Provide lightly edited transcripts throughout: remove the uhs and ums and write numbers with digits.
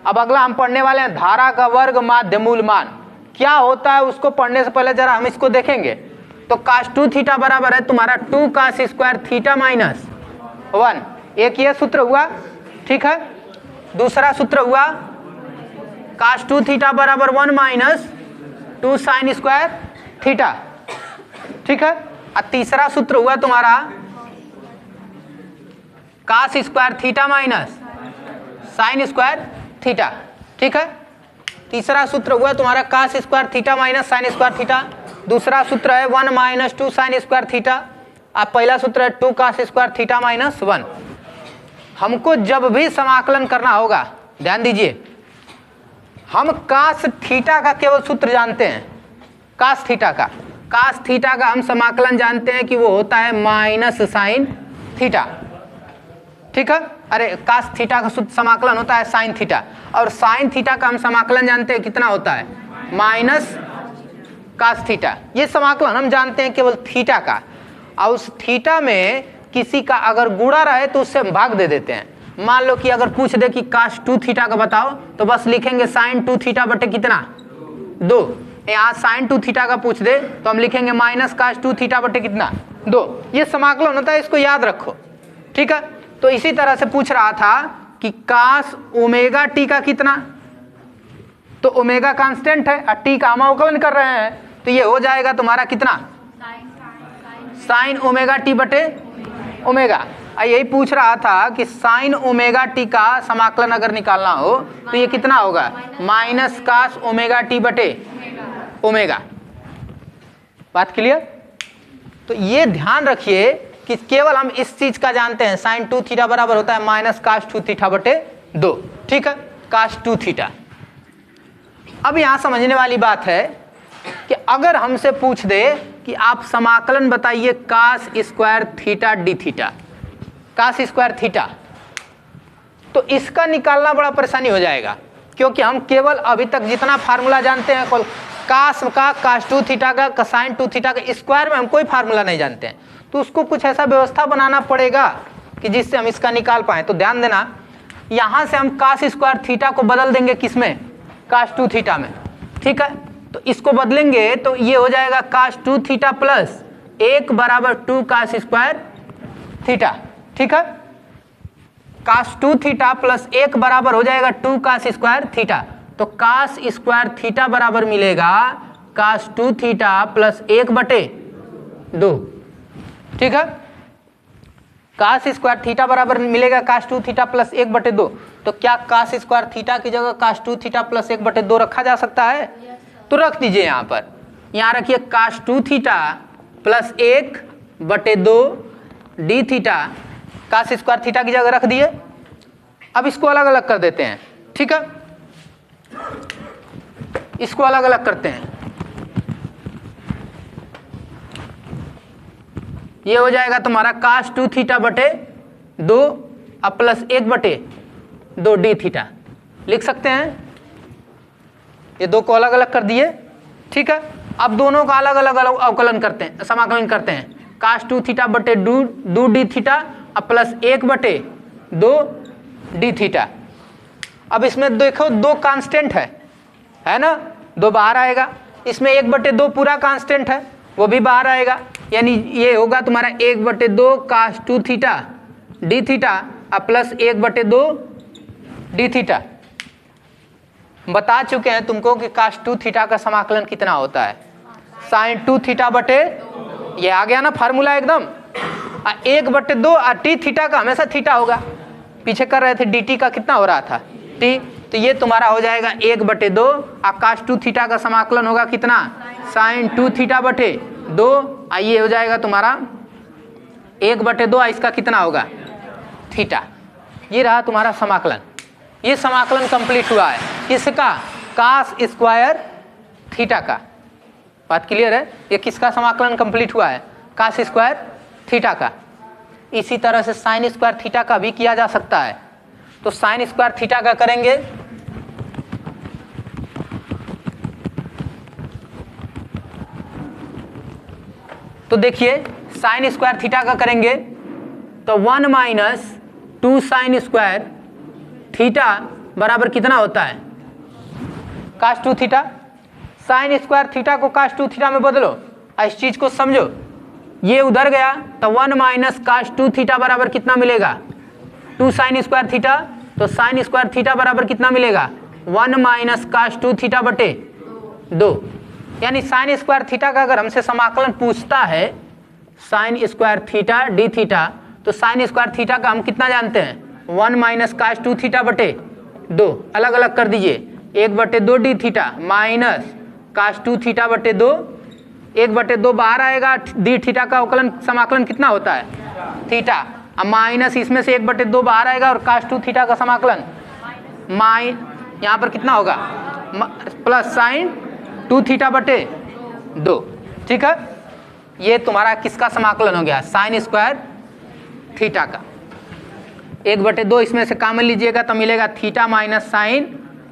अब अगला हम पढ़ने वाले हैं धारा का वर्ग माध्य मूल मान क्या होता है, उसको पढ़ने से पहले जरा हम इसको देखेंगे। तो cos 2 थीटा बराबर है तुम्हारा 2 cos स्क्वायर थीटा माइनस 1, एक ये सूत्र हुआ, ठीक है। दूसरा सूत्र हुआ cos 2 थीटा बराबर 1 माइनस 2 साइन स्क्वायर थीटा, ठीक है। और तीसरा सूत्र हुआ तुम्हारा cos square theta minus sine square theta, ठीक है। तीसरा सूत्र हुआ तुम्हारा cos square theta minus sine square theta. दूसरा सूत्र है 1 माइनस 2 साइन स्क्वायर थीटा। अब पहला सूत्र है 2 cos स्क्वायर थीटा माइनस 1। हमको जब भी समाकलन करना होगा, ध्यान दीजिए, हम cos थीटा का केवल सूत्र जानते हैं, cos थीटा का हम समाकलन जानते हैं कि वो होता है माइनस साइन थीटा, ठीक है। अरे cos थीटा का समाकलन होता है साइन थीटा, और साइन थीटा का हम समाकलन जानते हैं कितना होता है, माइनस cos थीटा। ये समाकलन हम जानते हैं केवल थीटा का, और उस थीटा में किसी का अगर गुणा रहे तो उससे हम भाग दे देते हैं। मान लो कि अगर पूछ दे कि cos 2 थीटा का बताओ, तो बस लिखेंगे साइन 2 थीटा बटे कितना 2। यहाँ साइन 2 थीटा का पूछ दे तो हम लिखेंगे माइनस cos 2 थीटा बटे कितना 2। ये समाकलन होता है, इसको याद रखो, ठीक है। तो इसी तरह से पूछ रहा था कि cos ओमेगा टी का कितना, तो ओमेगा कांस्टेंट है और टी का हम अवकलन कर रहे हैं, तो ये हो जाएगा तुम्हारा कितना साइन ओमेगा टी बटे ओमेगा। यही पूछ रहा था कि साइन ओमेगा टी का समाकलन अगर निकालना हो तो ये कितना होगा, माइनस cos ओमेगा टी बटे ओमेगा। बात क्लियर। तो ये ध्यान रखिए कि केवल हम इस चीज का जानते हैं, साइन 2 थीटा बराबर होता है माइनस cos 2 थीटा बटे 2, ठीक है, cos 2 थीटा। अब यहां समझने वाली बात है कि अगर हमसे पूछ दे कि आप समाकलन बताइए cos square theta D theta, cos square theta, तो इसका निकालना बड़ा परेशानी हो जाएगा, क्योंकि हम केवल अभी तक जितना फार्मूला जानते हैं cos का, cos 2 थीटा का, साइन 2 थीटा का, स्क्वायर में हम कोई फार्मूला नहीं जानते हैं। तो उसको कुछ ऐसा व्यवस्था बनाना पड़ेगा कि जिससे हम इसका निकाल पाए। तो ध्यान देना, यहां से हम cos स्क्वायर थीटा को बदल देंगे किसमें, cos 2 थीटा में, ठीक है। तो इसको बदलेंगे तो ये हो जाएगा cos 2 थीटा प्लस 1 बराबर 2 cos स्क्वायर थीटा, ठीक है। cos 2 थीटा प्लस 1 बराबर हो जाएगा 2 cos स्क्वायर थीटा। तो cos स्क्वायर थीटा बराबर मिलेगा cos 2 थीटा प्लस 1 बटे 2, ठीक है। cos स्क्वायर थीटा बराबर मिलेगा cos 2 थीटा प्लस 1 बटे 2। तो क्या cos स्क्वायर थीटा की जगह cos 2 थीटा प्लस 1 बटे 2 रखा जा सकता है? तो रख दीजिए यहाँ पर, यहाँ रखिए cos 2 थीटा प्लस 1 बटे 2 D theta, cos square theta की जगह रख दिए। अब इसको अलग अलग कर देते हैं, ठीक है, इसको अलग अलग करते हैं। ये हो जाएगा तुम्हारा cos 2 थीटा बटे 2 अब प्लस 1 बटे 2 डी थीटा, लिख सकते हैं। ये दो को अलग अलग कर दिए, ठीक है। अब दोनों का अलग अलग अवकलन करते हैं, समाकलन करते हैं। cos 2 थीटा बटे 2 डी थीटा अब प्लस 1 बटे 2 डी थीटा। अब इसमें देखो 2 कांस्टेंट है ना, 2 बाहर आएगा। इसमें 1 बटे 2 पूरा कांस्टेंट है, वो भी बाहर आएगा, यानी ये होगा तुम्हारा 1 बटे 2 cos 2 थीटा डी थीटा अब प्लस 1 बटे 2 डी थीटा। बता चुके हैं तुमको कि cos 2 थीटा का समाकलन कितना होता है, sin 2 थीटा बटे, ये आ गया ना फार्मूला एकदम, 1 बटे 2 और टी थीटा का हमेशा थीटा होगा। पीछे कर रहे थे dt का कितना हो रहा था t, तो ये तुम्हारा हो जाएगा 1 बटे 2 और cos 2 थीटा का समाकलन होगा कितना, sin 2 थीटा बटे 2, ये हो जाएगा तुम्हारा 1 बटे 2, इसका कितना होगा थीटा। ये रहा तुम्हारा समाकलन। ये समाकलन कंप्लीट हुआ है किसका, cos स्क्वायर थीटा का। बात क्लियर है, ये किसका समाकलन कंप्लीट हुआ है, cos स्क्वायर थीटा का। इसी तरह से sin स्क्वायर थीटा का भी किया जा सकता है। तो sin स्क्वायर थीटा का करेंगे तो देखिए sin स्क्वायर थीटा का करेंगे तो 1 माइनस 2 sin स्क्वायर थीटा बराबर कितना होता है, cos 2 theta. Sine square theta को cos 2 थीटा में बदलो, इस चीज को समझो, ये उधर गया तो 1 माइनस cos 2 थीटा बराबर कितना मिलेगा, 2 साइन स्क्वायर थीटा। तो साइन स्क्वायर थीटा बराबर कितना मिलेगा, 1 माइनस cos 2 थीटा बटे 2। यानी साइन स्क्वायर थीटा का अगर हमसे समाकलन पूछता है, sine square theta D theta, तो साइन स्क्वायर थीटा का हम कितना जानते हैं, 1 माइनस cos 2 थीटा बटे 2। अलग अलग कर दीजिए, 1/2 D theta minus cos 2 theta बटे 2, 1/2 बाहर आएगा, डी थीटा का अवकलन समाकलन कितना होता है, थीटा। अब माइनस इसमें से 1/2 बाहर आएगा और cos 2 थीटा का समाकलन यहाँ पर कितना होगा, प्लस साइन 2 थीटा बटे 2। ठीक है, ये तुम्हारा किसका समाकलन हो गया, साइन स्क्वायर थीटा का। 1/2 इसमें से कॉमन लीजिएगा तो मिलेगा थीटा माइनस साइन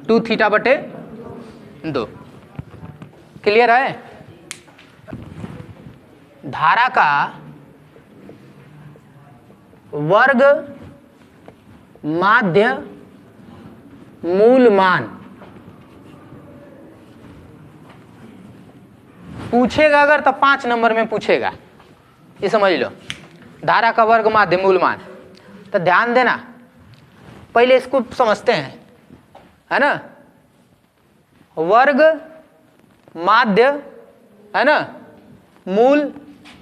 2 थीटा बटे 2। क्लियर है। धारा का वर्ग माध्य मूल मान पूछेगा अगर तो 5 नंबर में पूछेगा, ये समझ लो। धारा का वर्ग माध्य मूल मान, तो ध्यान देना, पहले इसको समझते हैं, है ना। वर्ग माध्य, है ना, मूल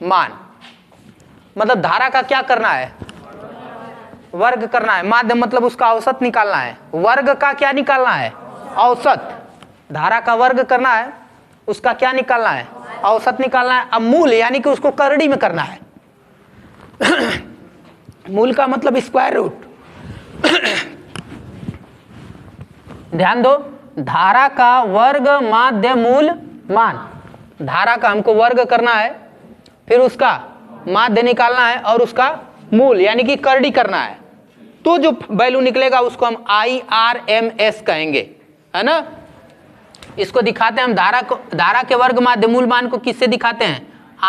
मान, मतलब धारा का क्या करना है, वर्ग करना है। माध्य मतलब उसका औसत निकालना है। वर्ग का क्या निकालना है, औसत। धारा का वर्ग करना है, उसका क्या निकालना है, औसत निकालना है। अब मूल यानी कि उसको करड़ी में करना है। मूल का मतलब स्क्वायर रूट। ध्यान दो, धारा का वर्ग माध्य मूल मान, धारा का हमको वर्ग करना है, फिर उसका माध्य निकालना है और उसका मूल यानी कि करड़ी करना है। तो जो वैल्यू निकलेगा उसको हम IRMS कहेंगे, है ना। इसको दिखाते हैं हम, धारा के वर्ग माध्य मूल मान को किससे दिखाते हैं,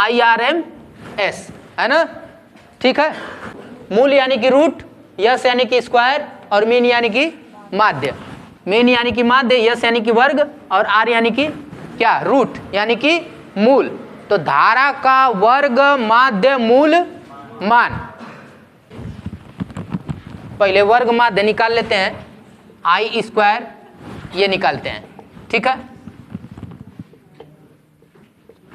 IRMS, है ना। ठीक है, मूल यानी कि रूट, यस यानी कि स्क्वायर और मीन यानी कि माध्य। मीन यानी कि माध्य, यस यानी कि वर्ग और आर यानी कि क्या, रूट यानी कि मूल। तो धारा का वर्ग माध्य मूल मान, पहले वर्ग माध्य निकाल लेते हैं, आई स्क्वायर ये निकालते हैं। ठीक है,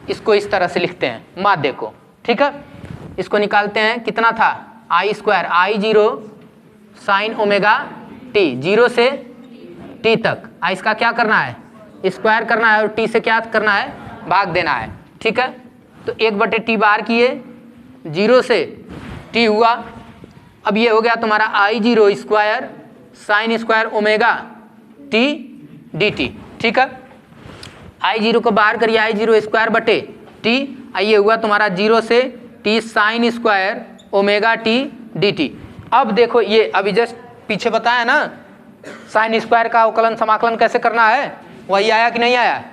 इसको इस तरह से लिखते हैं माध्य को। ठीक है, इसको निकालते हैं, कितना था, I square, I0 sine omega t, 0 से टी तक। इसका क्या करना है, स्क्वायर करना है और टी से क्या करना है, भाग देना है। ठीक है, तो 1/t बाहर किए, 0 से t हुआ। अब ये हो गया तुम्हारा I0 square sine square omega T dt। ठीक है, I0 को बाहर करिए, I0 स्क्वायर बटे टी, ये हुआ तुम्हारा 0 से t sine square omega T dt। अब देखो, ये अभी जस्ट पीछे बताया ना, साइन स्क्वायर का अवकलन समाकलन कैसे करना है, वही आया कि नहीं आया।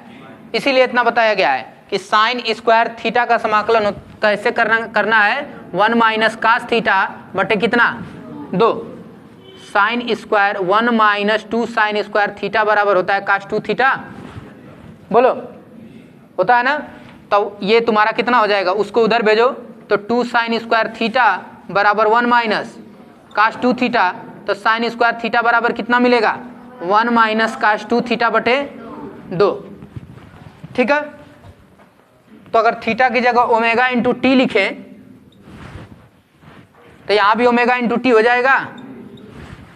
इसीलिए इतना बताया गया है कि साइन स्क्वायर थीटा का समाकलन कैसे करना है, 1 माइनस कास थीटा बटे कितना, 2 sine square 1 minus 2 sine square theta बराबर होता है कास 2 थीटा। बोलो, होता है ना। तो ये तुम्हारा कितना हो जाएगा, उसको उधर भेजो, तो 2 साइन स्क्वायर थीटा बराबर 1 माइनस कास 2 थीटा। तो साइन स्क्वायर थीटा बराबर कितना मिलेगा, 1 माइनस कास 2 थीटा बटे 2। ठीक है, तो अगर थीटा की जगह ओमेगा इंटू टी लिखें तो यहां भी ओमेगा इंटू टी हो जाएगा।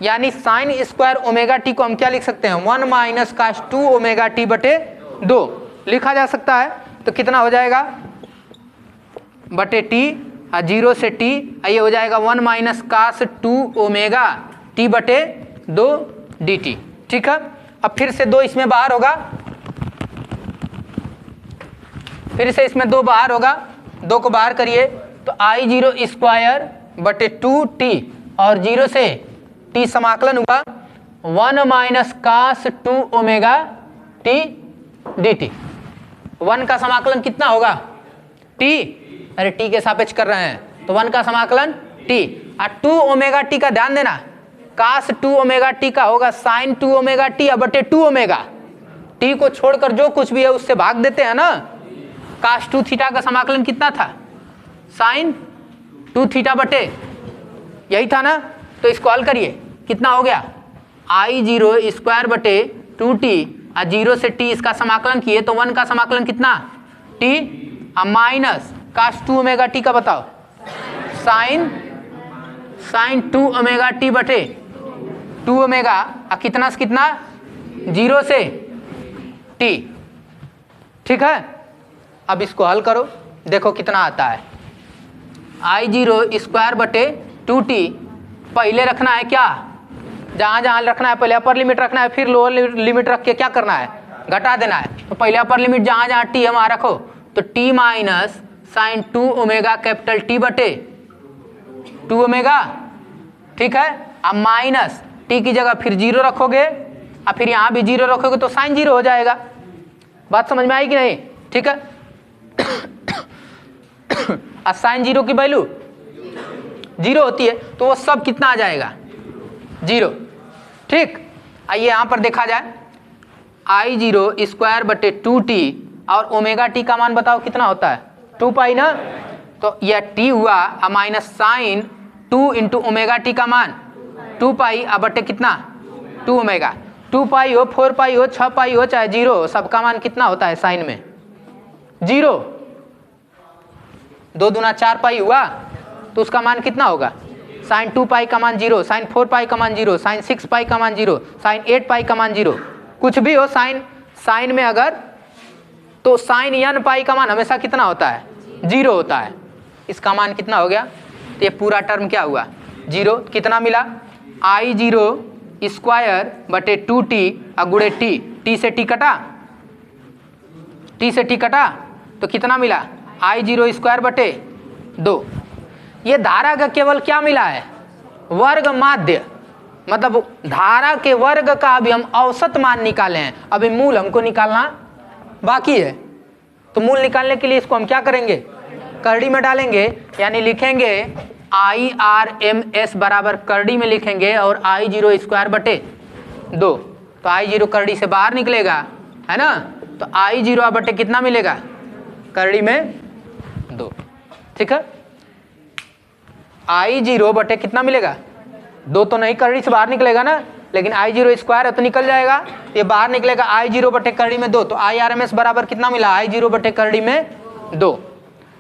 यानी साइन स्क्वायर ओमेगा टी को हम क्या लिख सकते हैं, 1 माइनस कास 2 ओमेगा टी बटे 2 लिखा जा सकता है। तो कितना हो जाएगा, बटे टी, 0 से टी, ये हो जाएगा 1 माइनस कास 2 ओमेगा टी बटे 2 dt। ठीक है, अब फिर से 2 इसमें बाहर होगा, फिर से इसमें 2 बाहर होगा, 2 को बाहर करिए तो I0 स्क्वायर बटे 2t और 0 से t समाकलन हुआ 1 minus cos 2 omega T dt। 1 का समाकलन कितना होगा, t, अरे t के सापेक्ष कर रहे हैं तो 1 का समाकलन t, और 2 ओमेगा टी का ध्यान देना, कास 2 ओमेगा टी का होगा साइन 2 ओमेगा टी बटे 2 ओमेगा। टी को छोड़कर जो कुछ भी है उससे भाग देते हैं ना। कास 2 थीटा का समाकलन कितना था? साइन 2 थीटा बटे, यही था ना। तो इसको हल करिए, कितना हो गया? I0 स्क्वायर बटे 2t, 0 से t इसका समाकलन किए तो 1 का समाकलन कितना? t, minus cos 2 omega T का बताओ, साइन 2 ओमेगा टी बटे 2 ओमेगा, कितना से कितना? 0 से t। ठीक है, अब इसको हल करो, देखो कितना आता है। I0 स्क्वायर बटे 2t, पहले रखना है क्या? जहाँ जहाँ रखना है पहले अपर लिमिट रखना है, फिर लोअर लिमिट रख के क्या करना है? घटा देना है। तो पहले अपर लिमिट जहाँ जहाँ t है वहाँ रखो, तो t minus sine 2 omega capital T बटे 2 ओमेगा। ठीक है, अब माइनस t की जगह फिर 0 रखोगे, और फिर यहाँ भी 0 रखोगे तो साइन 0 हो जाएगा। बात समझ में आई कि नहीं? ठीक है। और साइन 0 की वैल्यू 0 होती है, तो वो सब कितना आ जाएगा? 0। ठीक, आइए यहाँ पर देखा जाए। I0 स्क्वायर बटे 2t और ओमेगा टी का मान बताओ कितना होता है? 2 पाई ना। तो यह t हुआ minus sine 2 into omega T का मान 2 पाई बटे कितना? 2 ओमेगा। 2 पाई हो, 4 पाई हो, 6 पाई हो, चाहे 0 हो, सबका मान कितना होता है साइन में? 0। 2 दूना 4 पाई हुआ, तो उसका मान कितना होगा? साइन 2 पाई का मान 0, साइन 4 पाई का मान 0, साइन 6 पाई का मान 0, साइन 8 पाई का मान 0, कुछ भी हो साइन में अगर, तो साइन n पाई का मान हमेशा कितना होता है? 0 होता है। इसका मान कितना हो गया? तो ये पूरा टर्म क्या हुआ? 0। कितना मिला? I0 स्क्वायर बटे 2t गुणे t से t कटा, t से t कटा, तो कितना मिला? I0 स्क्वायर बटे 2। ये धारा का केवल क्या मिला है? वर्ग माध्य, मतलब धारा के वर्ग का अभी हम औसत मान निकाले हैं, अभी मूल हमको निकालना बाकी है। तो मूल निकालने के लिए इसको हम क्या करेंगे? करड़ी में डालेंगे, यानी लिखेंगे IRMS बराबर करड़ी में लिखेंगे और I0 स्क्वायर बटे 2। तो I0 करड़ी से बाहर निकलेगा, है ना। तो I0 बटे कितना मिलेगा? करड़ी में 2। ठीक है, I0 बटे कितना मिलेगा? 2 तो नहीं, करड़ी से बाहर निकलेगा ना, लेकिन I0 स्क्वायर है तो निकल जाएगा, ये बाहर निकलेगा। I0 बटे करड़ी में 2, तो IRMS बराबर कितना मिला? I0 बटे करड़ी में 2।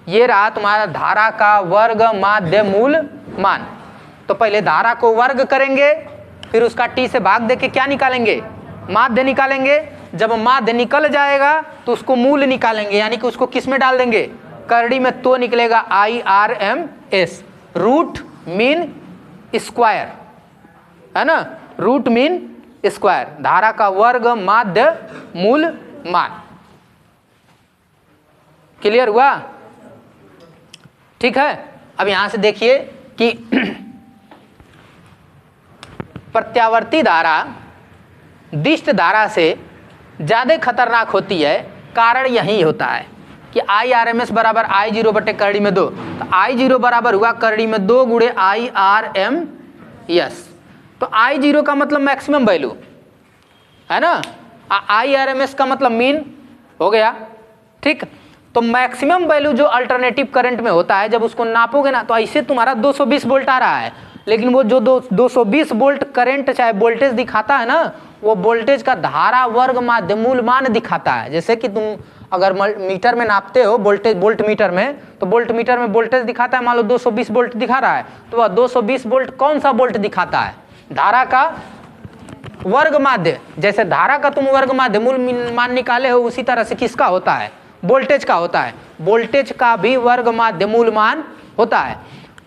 ये रहा तुम्हारा धारा का वर्ग माध्य मूल मान। तो पहले धारा को वर्ग करेंगे, फिर उसका t से भाग देके क्या निकालेंगे? माध्य निकालेंगे। जब माध्य निकल जाएगा तो उसको मूल निकालेंगे, यानी कि उसको किस में डाल देंगे? करड़ी में। तो निकलेगा IRMS, रूट मीन स्क्वायर, है ना, रूट मीन स्क्वायर, धारा का वर्ग माध्य मूल मान। क्लियर हुआ? ठीक है, अब यहां से देखिए कि प्रत्यावर्ती धारा दिष्ट धारा से ज्यादा खतरनाक होती है। कारण यही होता है कि IRMS बराबर I0 बटे करड़ी में 2, तो I0 बराबर हुआ करड़ी में 2 गुणे IRMS। तो I0 का मतलब मैक्सिमम वैल्यू है ना, IRMS का मतलब मीन हो गया। ठीक, तो मैक्सिमम वैल्यू जो अल्टरनेटिव करंट में होता है, जब उसको नापोगे ना, तो ऐसे तुम्हारा 220 वोल्ट आ रहा है, लेकिन वो जो 220 वोल्ट करंट चाहे वोल्टेज दिखाता है ना, वो वोल्टेज का धारा वर्ग माध्य मूल मान दिखाता है। जैसे कि तुम अगर मीटर में नापते हो वोल्टेज, वोल्ट मीटर में, तो वोल्ट मीटर में वोल्टेज दिखाता है, मान लो 220 वोल्ट दिखा रहा है, तो वह 220 वोल्ट कौन सा वोल्ट दिखाता है? धारा का वर्ग माध्य। जैसे धारा का तुम वर्ग माध्य मूल मान निकाले हो, उसी तरह से किसका होता है? वोल्टेज का होता है। वोल्टेज का भी वर्ग माध्य मूल मान होता है।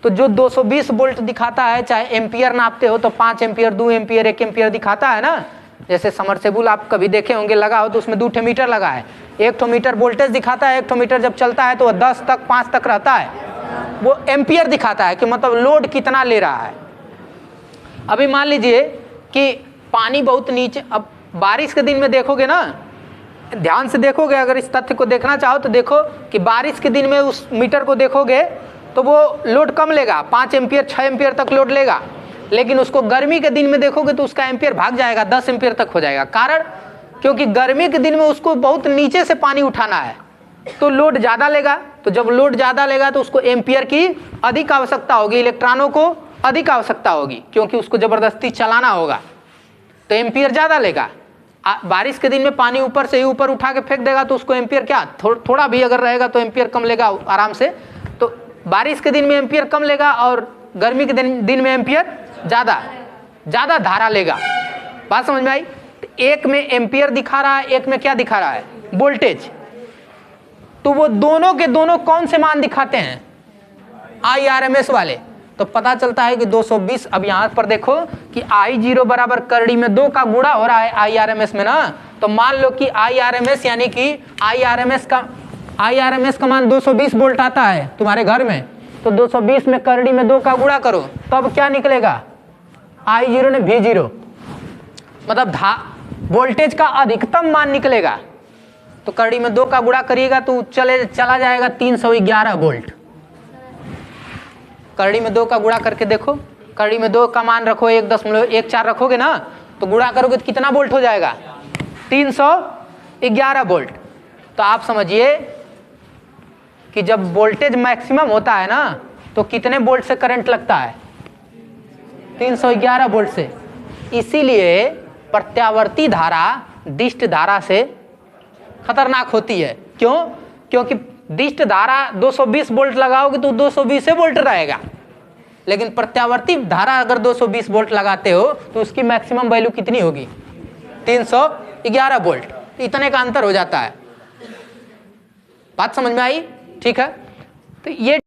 तो जो 220 वोल्ट दिखाता है, चाहे एम्पियर नापते हो तो 5 एम्पियर, 2 एम्पियर, 1 एम्पियर दिखाता है ना। जैसे समरसेबुल आप कभी देखे होंगे लगा हो, तो उसमें 2 मीटर लगा है, 1 मीटर वोल्टेज दिखाता है, 1 मीटर जब चलता है तो 10 तक 5 तक रहता है, वो एम्पियर दिखाता है कि मतलब लोड कितना ले रहा है। अभी मान लीजिए कि पानी बहुत नीचे, अब बारिश के दिन में देखोगे ना, ध्यान से देखोगे, अगर इस तथ्य को देखना चाहो तो देखो कि बारिश के दिन में उस मीटर को देखोगे तो वो लोड कम लेगा, 5 एम्पियर 6 एम्पियर तक लोड लेगा। लेकिन उसको गर्मी के दिन में देखोगे तो उसका एम्पियर भाग जाएगा, 10 एम्पियर तक हो जाएगा। कारण क्योंकि गर्मी के दिन में उसको बहुत नीचे से पानी उठाना है, तो लोड ज़्यादा लेगा। तो जब लोड ज़्यादा लेगा तो उसको एम्पियर की अधिक आवश्यकता होगी, इलेक्ट्रॉनों को अधिक आवश्यकता होगी, क्योंकि उसको ज़बरदस्ती चलाना होगा, तो एम्पियर ज़्यादा लेगा। बारिश के दिन में पानी ऊपर से ही ऊपर उठा के फेंक देगा तो उसको एम्पियर क्या थोड़ा भी अगर रहेगा तो एम्पियर कम लेगा आराम से। तो बारिश के दिन में एम्पियर कम लेगा और गर्मी के दिन में एम्पियर ज़्यादा धारा लेगा। बात समझ में आई? एक में एम्पियर दिखा रहा है, एक में क्या दिखा रहा है? वोल्टेज। तो वो दोनों के दोनों कौन से मान दिखाते हैं? IRMS वाले। तो पता चलता है कि 220। अब यहाँ पर देखो कि I0 बराबर करड़ी में 2 का गुणा हो रहा है IRMS में ना, तो मान लो कि IRMS यानी कि IRMS का मान 220 वोल्ट आता है तुम्हारे घर में, तो 220 में करड़ी में 2 का गुणा करो, तब क्या निकलेगा? I0 ने V0, मतलब वोल्टेज का अधिकतम मान निकलेगा। तो करड़ी में 2 का गुणा करिएगा तो चला जाएगा 311 वोल्ट। करड़ी में 2 का गुणा करके देखो, करड़ी में 2 का मान रखो 1.14 रखोगे ना, तो गुणा करोगे तो कितना वोल्ट हो जाएगा? 311 वोल्ट। तो आप समझिए कि जब वोल्टेज मैक्सिमम होता है ना, तो कितने वोल्ट से करंट लगता है? 311 वोल्ट से। इसीलिए प्रत्यावर्ती धारा दिष्ट धारा से खतरनाक होती है। क्यों? क्योंकि दिष्ट धारा 220 वोल्ट लगाओगे तो 220 वोल्ट रहेगा, लेकिन प्रत्यावर्ती धारा अगर 220 वोल्ट लगाते हो तो उसकी मैक्सिमम वैल्यू कितनी होगी? 311 वोल्ट। इतने का अंतर हो जाता है। बात समझ में आई? ठीक है, तो ये